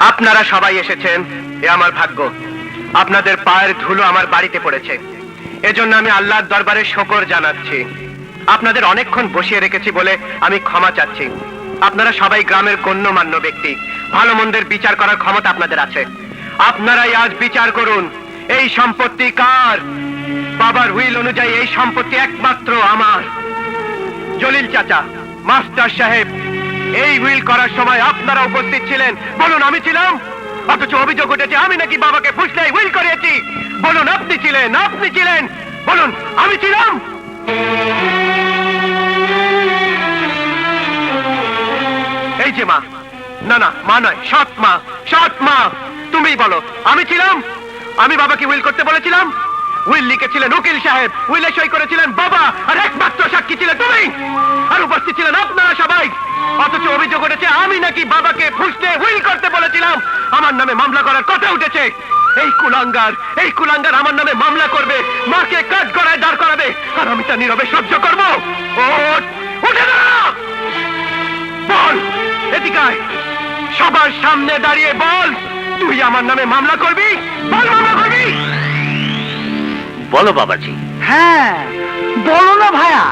আপনারা সবাই এসেছেন, এ আমার ভাগ্য। আপনাদের পায়ের ধুলো আমার বাড়িতে পড়েছে, এজন্য আমি আল্লাহর দরবারে শুকর জানাচ্ছি। আপনাদের অনেকক্ষণ বসিয়ে রেখেছি বলে আমি ক্ষমা চাচ্ছি। আপনারা সবাই গ্রামের গণ্যমান্য ব্যক্তি, ভালো মন্দের বিচার করার ক্ষমতা আপনাদের আছে। আপনারাই আজ বিচার করুন, এই সম্পত্তি কার? বাবার উইল অনুযায়ী এই সম্পত্তি একমাত্র আমার। জলিল চাচা, মাস্টার সাহেব, এই উইল করার সময় আপনারা উপস্থিত ছিলেন, বলুন আমি ছিলাম? অথচ অভিযোগ উঠেছে আমি নাকি বাবাকে ফুসলে উইল করিয়েছি। বলুন আপনি ছিলেন? আপনি ছিলেন? বলুন আমি ছিলাম? এই যে মা, না না মা নয়, সৎ মা, সৎ মা, তুমিই বলো আমি ছিলাম? আমি বাবাকে উইল করতে বলেছিলাম? উইল লিখেছিলেন উকিল সাহেব, উইলে সই করেছিলেন বাবা, আর একমাত্র সাক্ষী ছিলে তুমি, আর উপস্থিত ছিলেন আপনারা সবাই। অথচ অভিযোগ উঠেছে আমি নাকি বাবাকে ফুসলে উইল করতে বলেছিলাম। আমার নামে মামলা করার কথা উঠেছে। এই কুলাঙ্গার আমার নামে মামলা করবে, মাকে কাঠগড়ায় দাঁড় করাবে, আর আমি তা নীরবে সহ্য করবো? ওঠ, উঠে দাঁড়া, বল এদিকে আয়, সবার সামনে দাঁড়িয়ে বল তুই আমার নামে মামলা করবি? বল মামলা করবি? বলো বাবাজি। হ্যাঁ বলো না ভাইয়া।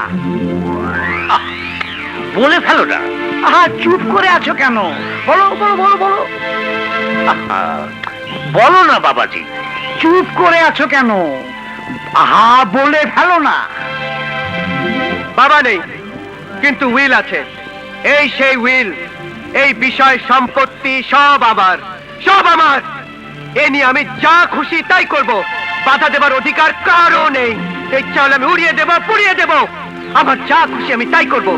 বলে ফেলো না। আহা, চুপ করে আছো কেন? বলো বলো বলো বলো। বলো না বাবাজি। চুপ করে আছো কেন? আহা, বলে ফেলো না। বাবা নেই, কিন্তু উইল আছে। এই সেই উইল, এই বিষয় সম্পত্তি সব আমার, সব আমার। এ নিয়ে আমি যা খুশি তাই করব, বাধা দেবার অধিকার কারও নেই। এই চাল আমি উড়িয়ে দেব, পুড়িয়ে দেব, আমার যা খুশি আমি তাই করব।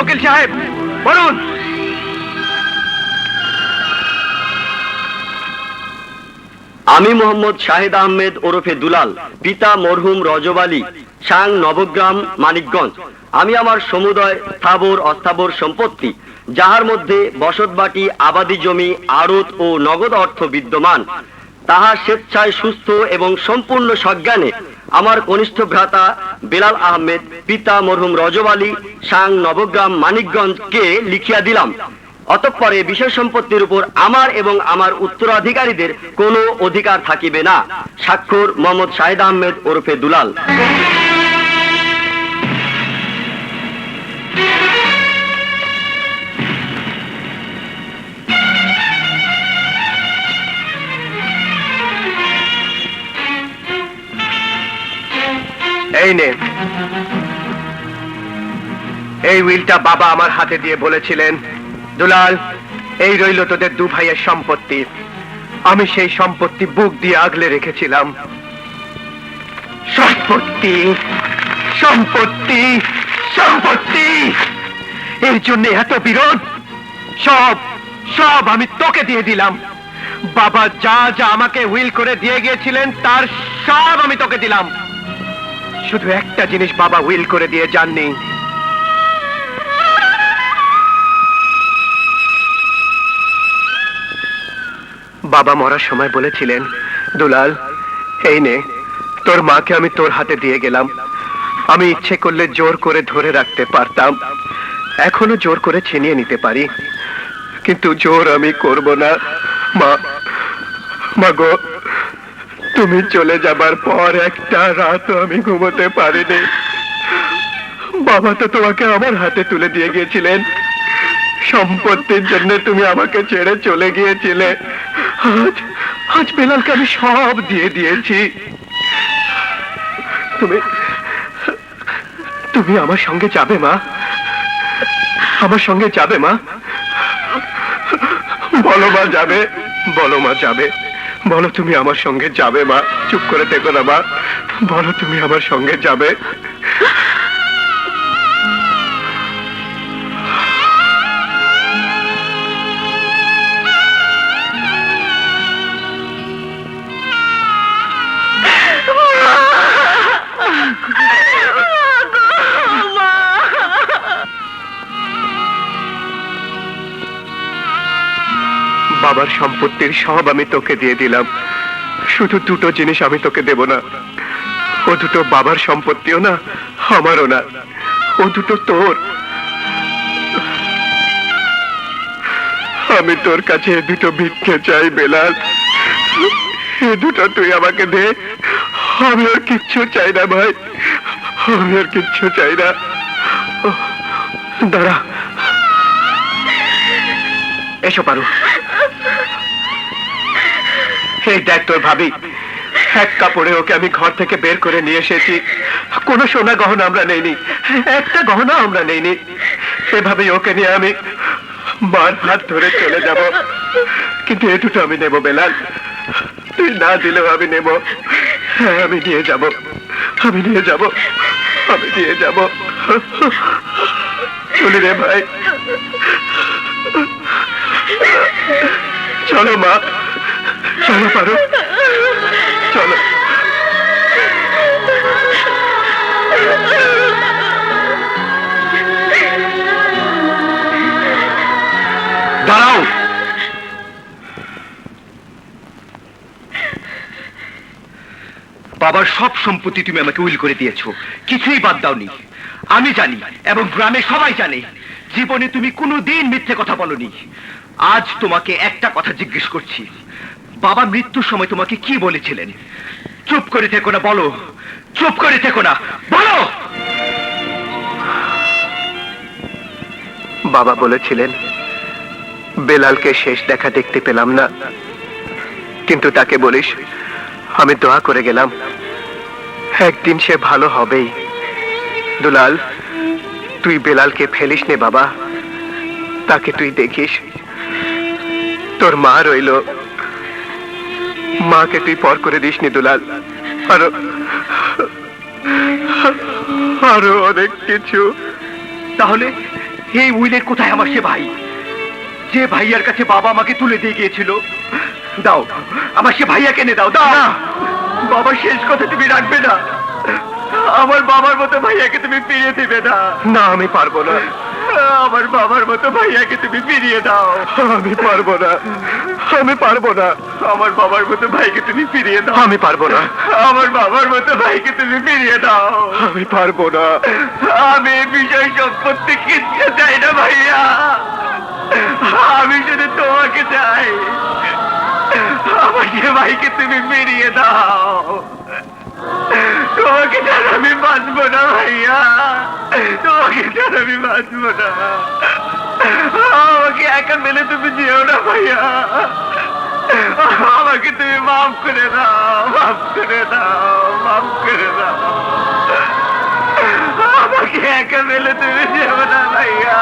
উকিল সাহেব বলুন। আমি মোহাম্মদ শাহিদ আহমেদ ওরফে দুলাল, পিতা মরহুম রজব আলী, সাং নবগ্রাম, মানিকগঞ্জ। আমি আমার সমুদয় স্থাবর অস্থাবর সম্পত্তি, যাহার মধ্যে বসতবাটি, আবাদি জমি, আড়ত ও নগদ অর্থ বিদ্যমান, তাহা স্বেচ্ছায় সুস্থ এবং সম্পূর্ণ সজ্ঞানে আমার কনিষ্ঠ ভ্রাতা বেলাল আহমেদ, পিতা মরহুম রজব আলী, সাং নবগ্রাম, মানিকগঞ্জকে লিখিয়া দিলাম। অতঃপরে বিষয় সম্পত্তির উপর আমার এবং আমার উত্তরাধিকারীদের কোনো অধিকার থাকিবে না। স্বাক্ষর মোহাম্মদ শাহিদ আহমেদ ওরফে দুলাল। এই নে, এই উইলটা বাবা আমার হাতে দিয়ে বলেছিলেন, দুলাল এই রইল তোদের দু ভাইয়ের সম্পত্তি। আমি সেই সম্পত্তি বুক দিয়ে আগলে রেখেছিলাম। সম্পত্তি সম্পত্তি সম্পত্তি, এর জন্য এত বিরোধ? সব সব আমি তোকে দিয়ে দিলাম। বাবা যা যা আমাকে উইল করে দিয়ে গিয়েছিলেন তার সব আমি তোকে দিলাম। শুধু একটা জিনিস বাবা উইল করে দিয়ে যাননি, বাবা মরার সময় বলেছিলেন, দুলাল এই নে, তোর মাকে আমি তোর হাতে দিয়ে গেলাম। আমি ইচ্ছে করলে জোর করে ধরে রাখতে পারতাম, এখনো জোর করে ছিনিয়ে নিতে পারি, কিন্তু জোর আমি করব না। মা, মা গো, তুমি চলে যাবার পর একটা রাত আমি ঘুমোতে পারিনি। বাবা তো তোমাকে আমার হাতে তুলে দিয়ে গিয়েছিলেন, সম্পত্তির জন্য তুমি আমাকে ছেড়ে চলে গিয়েছিলে। আজ আজ বেলালকে আমি সব দিয়ে দিয়েছি। তুমি তুমি আমার সঙ্গে যাবে মা? আমার সঙ্গে যাবে মা? বলো মা যাবে? বলো মা যাবে? বলো তুমি আমার সঙ্গে যাবে মা? চুপ করে থেকো না মা, বলো তুমি আমার সঙ্গে যাবে? বাবার সম্পত্তির সব আমি তোকে দিয়ে দিলাম, শুধু দুটো জিনিস আমি তোকে দেব না। ও দুটো বাবার সম্পত্তিও না, আমারও না, ও দুটো তোর। আমি তোর কাছে এ দুটো ভিক্ষে চাই বেলাল, এ দুটো তুই আমাকে দে। আমি আর কিচ্ছু চাই না ভাই, আমি আর কিচ্ছু চাই না। দাঁড়া, এসো পারো। এই দেখ তোর ভাবি, এক কাপড়ে ওকে আমি ঘর থেকে বের করে নিয়ে এসেছি। কোনো সোনা গহনা আমরা নেইনি, একটা গহনা আমরা নেইনি। এভাবেই ওকে নিয়ে আমি মার হাত ধরে চলে যাব, কিন্তু এ দুটো আমি নেব বেলাল, তুই না দিলেও আমি নেব। হ্যাঁ, আমি নিয়ে যাব, আমি নিয়ে যাব, আমি নিয়ে যাব। চলি রে ভাই, চলো মা, চলো পারো, চলো। দাঁড়াও, বাবার সব সম্পত্তি তুমি আমাকে উইল করে দিয়েছো, কিছুই বাদ দাওনি। আমি জানি এবং গ্রামে সবাই জানে জীবনে তুমি কোনোদিন মিথ্যে কথা বলনি। আজ তোমাকে একটা কথা জিজ্ঞেস করছি, বাবা মৃত্যুর সময় তোমাকে কি বলেছিলেন? চুপ করে থেকো না, বলো, চুপ করে থেকো না, বলো। বাবা বলেছিলেন বেলালকে শেষ দেখা দেখতে পেলাম না, কিন্তু তাকে বলিস আমি দোয়া করে গেলাম একদিন সে ভালো হবেই। দুলাল, তুই বেলালকে ফেলিস নে বাবা, তাকে তুই দেখিস। তোর মা রইল, মাকে তুই পর করে দিস নি দুলাল। আরো আরো অনেক কিছু। তাহলে এই উইলের কোথায় আমার সে ভাই, যে ভাইয়ার কাছে বাবা আমাকে তুলে দিয়ে গিয়েছিল? দাও, আমার সে ভাইয়া কেনে দাও, দাও। বাবার শেষ কথা তুমি রাখবে না, আমার বাবার মতো ভাইয়াকে তুমি ফিরিয়ে দিবে না। না, আমি পারবো না। আমার বাবার মতো ভাইয়াকে তুমি ফিরিয়ে দাও। আমি পারবো না, আমি পারবো না। আমার বাবার মতো ভাইকে তুমি ফিরিয়ে দাও। আমি পারবো না। আমার বাবার মতো ভাইকে তুমি ফিরিয়ে দাও। আমি পারবো না। আমি এই বিষয় সম্পত্তি কিচ্ছু চাই না ভাইয়া, আমি শুধু তোমাকে চাই। আমার সে ভাইকে তুমি ফিরিয়ে দাও। তোমাকে ছাড়া আমি বাঁচবো না ভাইয়া, তোমাকে ছাড়া আমি বাঁচবো না। আমাকে একা মেলে তুমি যেও না ভাইয়া, আমাকে তুমি মাফ করে দাও, মাফ করে দাও, মাফ করে দাও। আমাকে একা মেলে তুমি যেও না ভাইয়া।